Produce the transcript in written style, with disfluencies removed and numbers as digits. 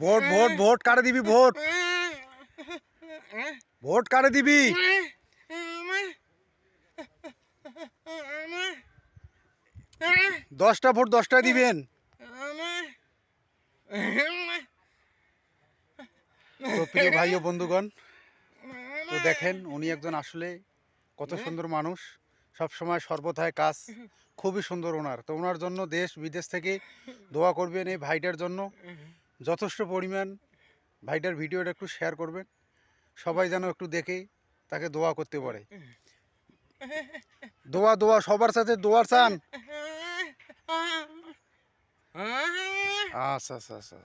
Vote vote vote কারে দিবি? Vote vote কারে দিবি? 10টা ভোট 10টায় দিবেন। তো প্রিয় ভাই ও বন্ধুগণ, তো দেখেন উনি একজন আসলে কত সুন্দর মানুষ, সব সময় সর্বদাই কাজ খুবই সুন্দর ওনার। তো ওনার জন্য দেশ বিদেশ থেকে দোয়া করবেন। এই ভাইটার জন্য যথেষ্ট পরিমাণ ভাইটার ভিডিওটা একটু শেয়ার করবেন, সবাই যেন একটু দেখে তাকে দোয়া করতে পারে। দোয়া দোয়া সবার সাথে দোয়া চান। আচ্ছা আচ্ছা আচ্ছা।